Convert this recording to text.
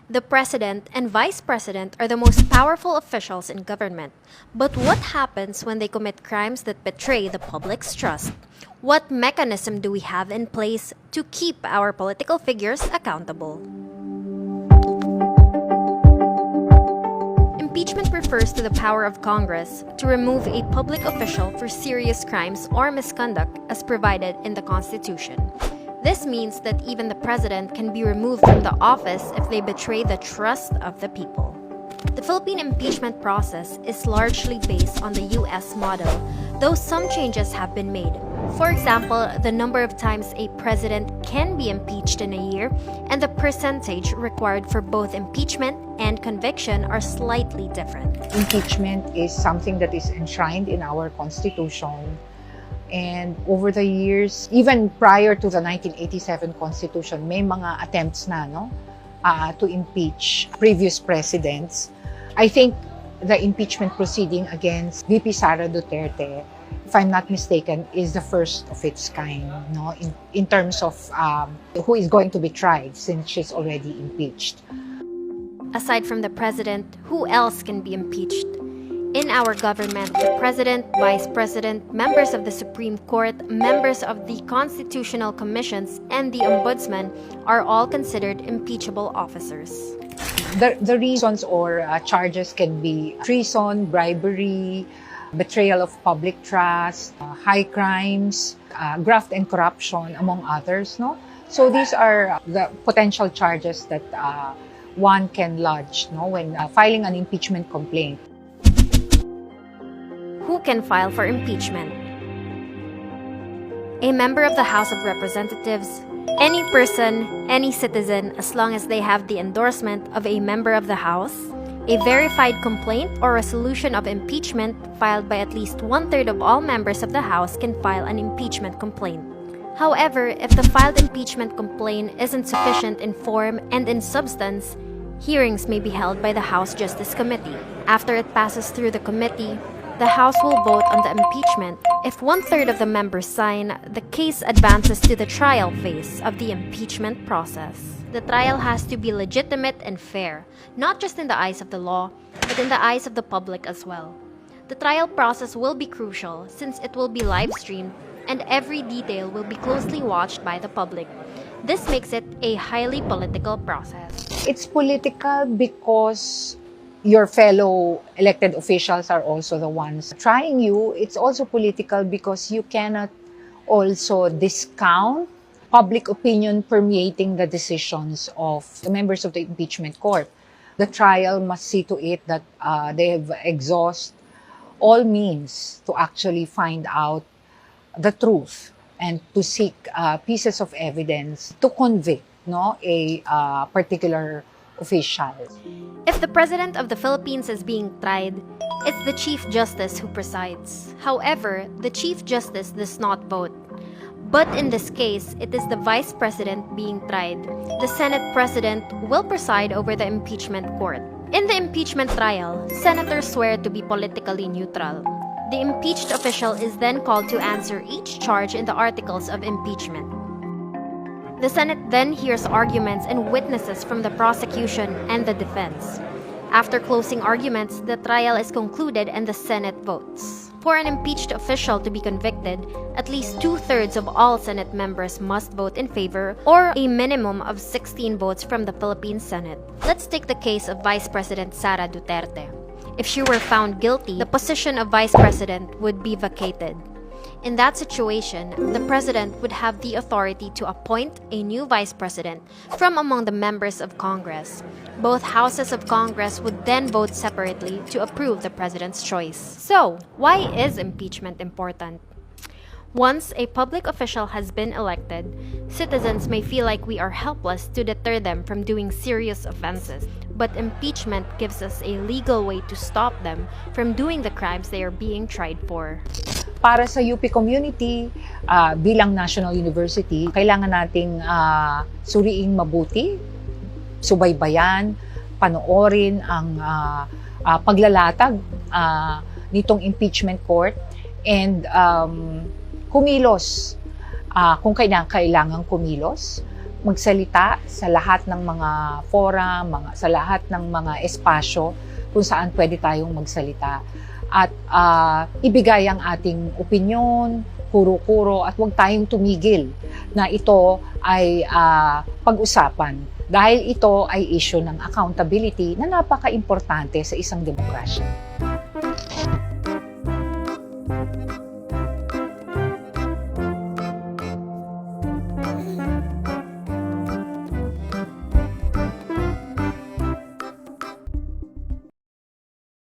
The president and vice president are the most powerful officials in government. But what happens when they commit crimes that betray the public's trust? What mechanism do we have in place to keep our political figures accountable? Impeachment refers to the power of Congress to remove a public official for serious crimes or misconduct as provided in the Constitution. This means that even the president can be removed from the office if they betray the trust of the people. The Philippine impeachment process is largely based on the U.S. model, though some changes have been made. For example, the number of times a president can be impeached in a year and the percentage required for both impeachment and conviction are slightly different. Impeachment is something that is enshrined in our Constitution. And over the years, even prior to the 1987 Constitution, may mga attempts na to impeach previous presidents. I think the impeachment proceeding against VP Sara Duterte, if I'm not mistaken, is the first of its kind, in terms of who is going to be tried since she's already impeached. Aside from the president, who else can be impeached? In our government, the president, vice president, members of the Supreme Court, members of the constitutional commissions, and the ombudsman are all considered impeachable officers. The reasons or charges can be treason, bribery, betrayal of public trust, high crimes, graft and corruption, among others. So these are the potential charges that one can lodge when filing an impeachment complaint. Who can file for impeachment? A member of the House of Representatives, any person, any citizen, as long as they have the endorsement of a member of the House, a verified complaint or resolution of impeachment filed by at least 1/3 of all members of the House can file an impeachment complaint. However, if the filed impeachment complaint isn't sufficient in form and in substance, hearings may be held by the House Justice Committee. After it passes through the committee, the House will vote on the impeachment. If 1/3 of the members sign, the case advances to the trial phase of the impeachment process. The trial has to be legitimate and fair, not just in the eyes of the law, but in the eyes of the public as well. The trial process will be crucial since it will be live-streamed and every detail will be closely watched by the public. This makes it a highly political process. It's political because your fellow elected officials are also the ones trying you. It's also political because you cannot also discount public opinion permeating the decisions of the members of the impeachment court. The trial must see to it that they have exhausted all means to actually find out the truth and to seek pieces of evidence to convict a particular official. If the President of the Philippines is being tried, it's the Chief Justice who presides. However, the Chief Justice does not vote. But in this case, it is the Vice President being tried. The Senate President will preside over the impeachment court. In the impeachment trial, senators swear to be politically neutral. The impeached official is then called to answer each charge in the articles of impeachment. The Senate then hears arguments and witnesses from the prosecution and the defense. After closing arguments, the trial is concluded and the Senate votes. For an impeached official to be convicted, at least 2/3 of all Senate members must vote in favor or a minimum of 16 votes from the Philippine Senate. Let's take the case of Vice President Sara Duterte. If she were found guilty, the position of Vice President would be vacated. In that situation, the President would have the authority to appoint a new Vice President from among the members of Congress. Both houses of Congress would then vote separately to approve the President's choice. So, why is impeachment important? Once a public official has been elected, citizens may feel like we are helpless to deter them from doing serious offenses. But impeachment gives us a legal way to stop them from doing the crimes they are being tried for. Para sa UP community, bilang national university, kailangan nating suriing mabuti, subaybayan, panoorin ang paglalatag nitong impeachment court and kumilos kung kailangang kumilos magsalita sa lahat ng mga forum, sa lahat ng mga espasyo kung saan pwede tayong magsalita. At ibigay ang ating opinyon, kuro-kuro, at huwag tayong tumigil na ito ay pag-usapan. Dahil ito ay issue ng accountability na napaka-importante sa isang demokrasya.